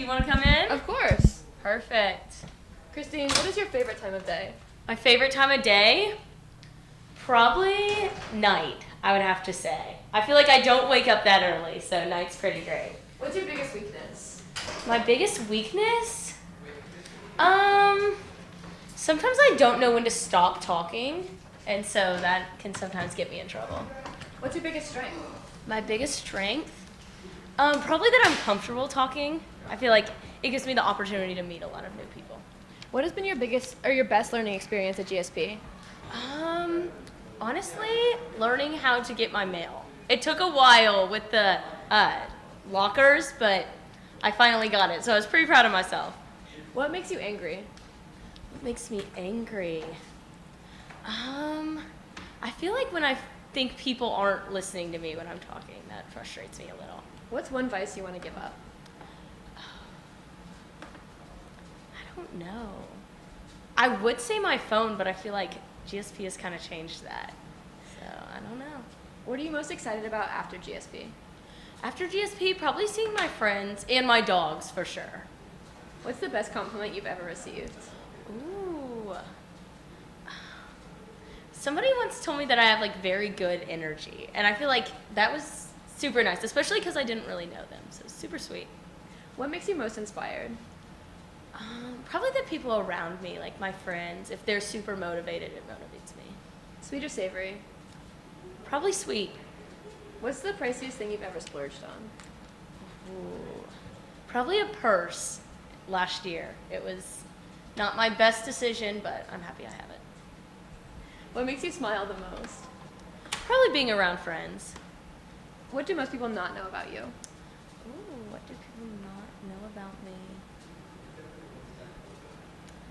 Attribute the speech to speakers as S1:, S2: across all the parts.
S1: you want to come in?
S2: Of course.
S1: Perfect.
S2: Christine, what is your favorite time of day?
S1: My favorite time of day? Probably night, I would have to say. I feel like I don't wake up that early, so night's pretty great.
S2: What's your biggest weakness?
S1: My biggest weakness? Sometimes I don't know when to stop talking, and so that can sometimes get me in trouble.
S2: What's your biggest strength?
S1: My biggest strength? Probably that I'm comfortable talking. I feel like it gives me the opportunity to meet a lot of new people.
S2: What has been your biggest or your best learning experience at GSP?
S1: Honestly, learning how to get my mail. It took a while with the lockers, but I finally got it, so I was pretty proud of myself.
S2: What makes you angry?
S1: What makes me angry? I feel like when I think people aren't listening to me when I'm talking, that frustrates me a little.
S2: What's one vice you want to give up?
S1: I don't know. I would say my phone, but I feel like GSP has kind of changed that. So, I don't know.
S2: What are you most excited about after GSP?
S1: After GSP, probably seeing my friends and my dogs for sure.
S2: What's the best compliment you've ever received?
S1: Ooh. Somebody once told me that I have like very good energy, and I feel like that was super nice, especially because I didn't really know them, so super sweet.
S2: What makes you most inspired?
S1: Probably the people around me, like my friends. If they're super motivated, it motivates me.
S2: Sweet or savory?
S1: Probably sweet.
S2: What's the priciest thing you've ever splurged on?
S1: Ooh. Probably a purse last year. It was not my best decision, but I'm happy I have it.
S2: What makes you smile the most?
S1: Probably being around friends.
S2: What do most people not know about you?
S1: Ooh, what do people not know about me?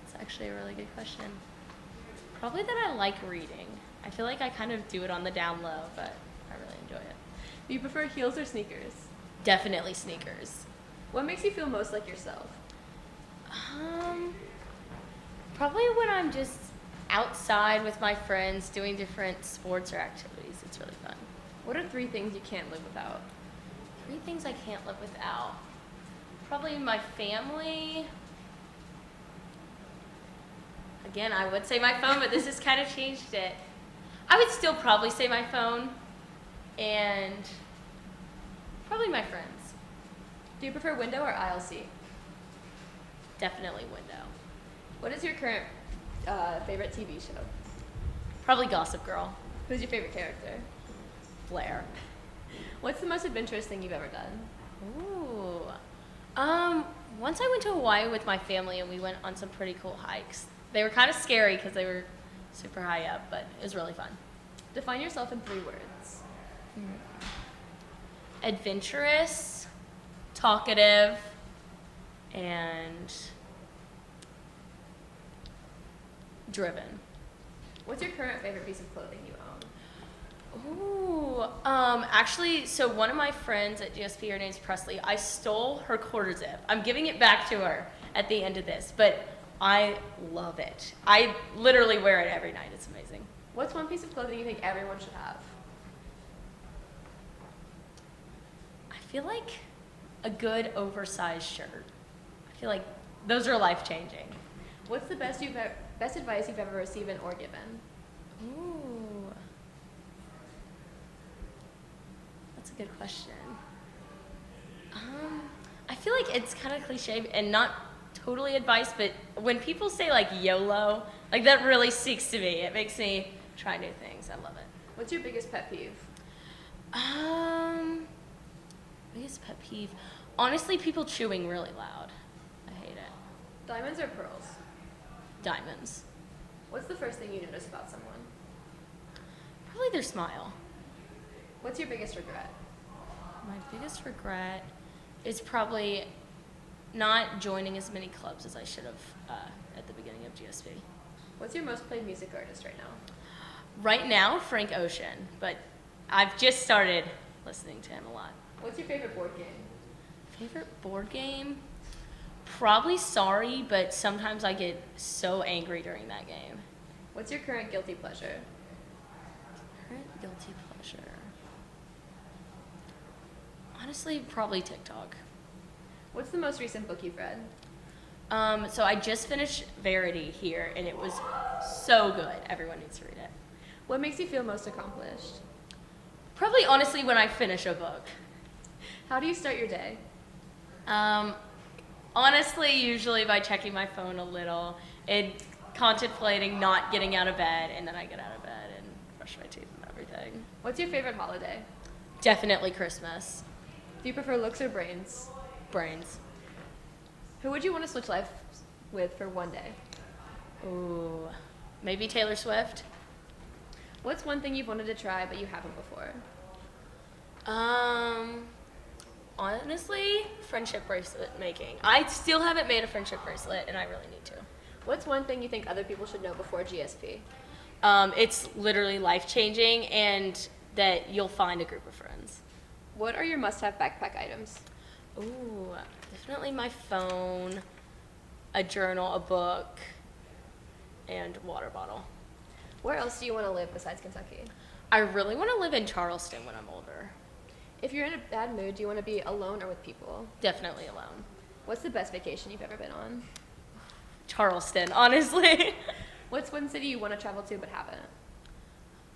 S1: That's actually a really good question. Probably that I like reading. I feel like I kind of do it on the down low, but I really enjoy it.
S2: Do you prefer heels or sneakers?
S1: Definitely sneakers.
S2: What makes you feel most like yourself?
S1: Probably when I'm just outside with my friends doing different sports or activities. It's really fun.
S2: What are 3 things you can't live without?
S1: 3 things I can't live without. Probably my family. Again, I would say my phone, but this has kind of changed it. I would still probably say my phone and probably my friends.
S2: Do you prefer window or aisle seat?
S1: Definitely window.
S2: What is your current favorite TV show?
S1: Probably Gossip Girl.
S2: Who's your favorite character?
S1: Blair.
S2: What's the most adventurous thing you've ever done?
S1: Ooh. Once I went to Hawaii with my family and we went on some pretty cool hikes. They were kind of scary because they were super high up, but it was really fun.
S2: Define yourself in 3 words.
S1: Adventurous, talkative, and driven.
S2: What's your current favorite piece of clothing you own?
S1: Ooh, actually, so one of my friends at GSP, her name's Presley, I stole her quarter zip. I'm giving it back to her at the end of this, but I love it. I literally wear it every night. It's amazing.
S2: What's one piece of clothing you think everyone should have?
S1: I feel like a good oversized shirt. I feel like those are life-changing.
S2: What's the best advice you've ever received or given?
S1: Ooh. That's a good question. I feel like it's kind of cliche and not totally advice, but when people say like YOLO, like that really speaks to me. It makes me try new things. I love it.
S2: What's your biggest pet peeve?
S1: Biggest pet peeve? Honestly, people chewing really loud. I hate it.
S2: Diamonds or pearls?
S1: Diamonds.
S2: What's the first thing you notice about someone?
S1: Probably their smile.
S2: What's your biggest regret?
S1: My biggest regret is probably not joining as many clubs as I should have at the beginning of GSP.
S2: What's your most played music artist right now?
S1: Right now, Frank Ocean, but I've just started listening to him a lot.
S2: What's your favorite board game?
S1: Favorite board game? Probably Sorry, but sometimes I get so angry during that game.
S2: What's your current guilty pleasure?
S1: Current guilty pleasure? Honestly, probably TikTok.
S2: What's the most recent book you've read?
S1: So I just finished Verity here, and it was so good. Everyone needs to read it.
S2: What makes you feel most accomplished?
S1: Probably, honestly, when I finish a book.
S2: How do you start your day?
S1: Honestly, usually by checking my phone a little and contemplating not getting out of bed, and then I get out of bed and brush my teeth and everything.
S2: What's your favorite holiday?
S1: Definitely Christmas.
S2: Do you prefer looks or brains?
S1: Brains.
S2: Who would you want to switch life with for one day?
S1: Ooh, maybe Taylor Swift.
S2: What's one thing you've wanted to try but you haven't before?
S1: Honestly, friendship bracelet making. I still haven't made a friendship bracelet, and I really need to.
S2: What's one thing you think other people should know before GSP?
S1: It's literally life-changing, and that you'll find a group of friends.
S2: What are your must-have backpack items?
S1: Ooh, definitely my phone, a journal, a book, and water bottle.
S2: Where else do you want to live besides Kentucky?
S1: I really want to live in Charleston when I'm older.
S2: If you're in a bad mood, do you want to be alone or with people?
S1: Definitely alone.
S2: What's the best vacation you've ever been on?
S1: Charleston, honestly.
S2: What's one city you want to travel to but haven't?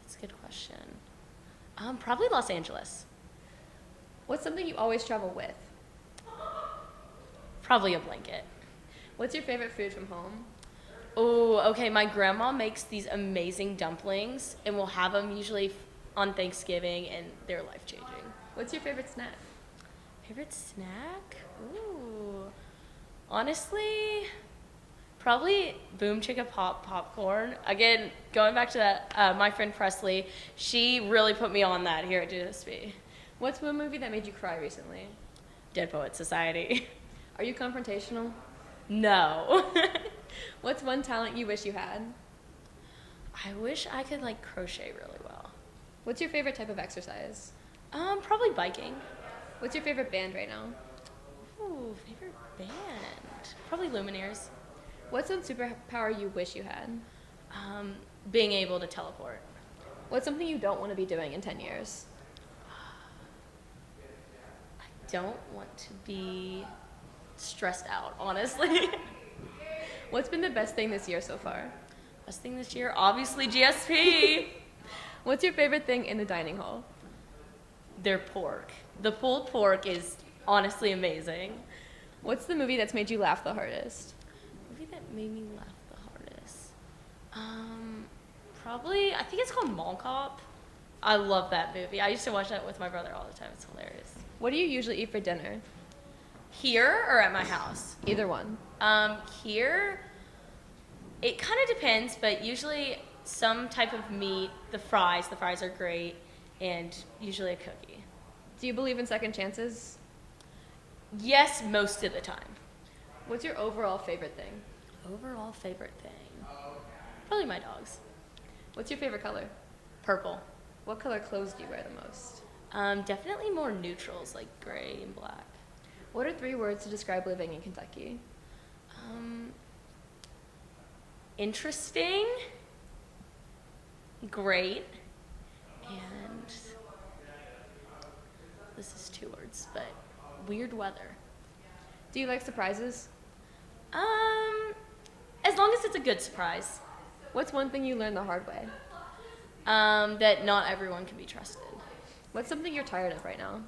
S1: That's a good question. Probably Los Angeles.
S2: What's something you always travel with?
S1: Probably a blanket.
S2: What's your favorite food from home?
S1: Oh, okay. My grandma makes these amazing dumplings, and we'll have them usually on Thanksgiving, and they're life-changing.
S2: What's your favorite snack?
S1: Favorite snack? Ooh. Honestly, probably Boom Chicka Pop popcorn. Again, going back to that, my friend Presley, she really put me on that here at GSP.
S2: What's one movie that made you cry recently?
S1: Dead Poet Society.
S2: Are you confrontational?
S1: No.
S2: What's one talent you wish you had?
S1: I wish I could like crochet really well.
S2: What's your favorite type of exercise?
S1: Probably biking.
S2: What's your favorite band right now?
S1: Ooh, favorite band. Probably Lumineers.
S2: What's one superpower you wish you had?
S1: Being able to teleport.
S2: What's something you don't want to be doing in 10 years?
S1: I don't want to be stressed out, honestly.
S2: What's been the best thing this year so far?
S1: Best thing this year, obviously GSP.
S2: What's your favorite thing in the dining hall?
S1: Their pork. The pulled pork is honestly amazing.
S2: What's the movie that's made you laugh the hardest?
S1: Movie that made me laugh the hardest. Probably, I think it's called Mall Cop. I love that movie. I used to watch that with my brother all the time. It's hilarious.
S2: What do you usually eat for dinner?
S1: Here or at my house?
S2: Either one.
S1: Here, it kind of depends, but usually some type of meat, the fries are great, and usually a cookie.
S2: Do you believe in second chances?
S1: Yes, most of the time.
S2: What's your overall favorite thing?
S1: Overall favorite thing? Probably my dogs.
S2: What's your favorite color?
S1: Purple.
S2: What color clothes do you wear the most?
S1: Definitely more neutrals, like gray and black.
S2: What are 3 words to describe living in Kentucky?
S1: Interesting, great, and this is 2 words, but weird weather.
S2: Do you like surprises?
S1: As long as it's a good surprise.
S2: What's one thing you learned the hard way?
S1: That not everyone can be trusted.
S2: What's something you're tired of right now?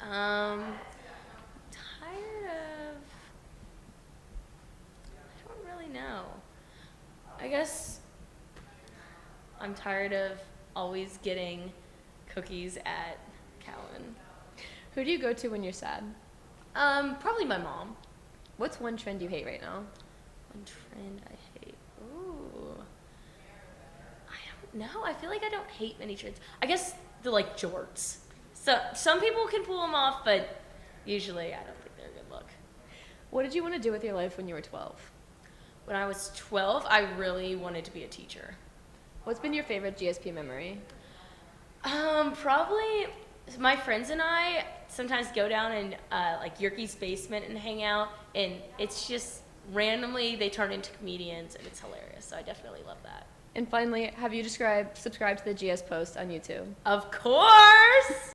S1: Tired of, I don't really know. I guess I'm tired of always getting cookies at Cowan.
S2: Who do you go to when you're sad?
S1: Probably my mom.
S2: What's one trend you hate right now?
S1: One trend I hate. Ooh. I don't know. I feel like I don't hate many trends. I guess the like jorts. So some people can pull them off, but usually I don't think they're a good look.
S2: What did you want to do with your life when you were 12?
S1: When I was 12, I really wanted to be a teacher.
S2: What's been your favorite GSP memory?
S1: Probably my friends and I sometimes go down in like Yerke's basement and hang out, and it's just randomly they turn into comedians, and it's hilarious. So I definitely love that.
S2: And finally, have you subscribed to the GS Post on YouTube?
S1: Of course!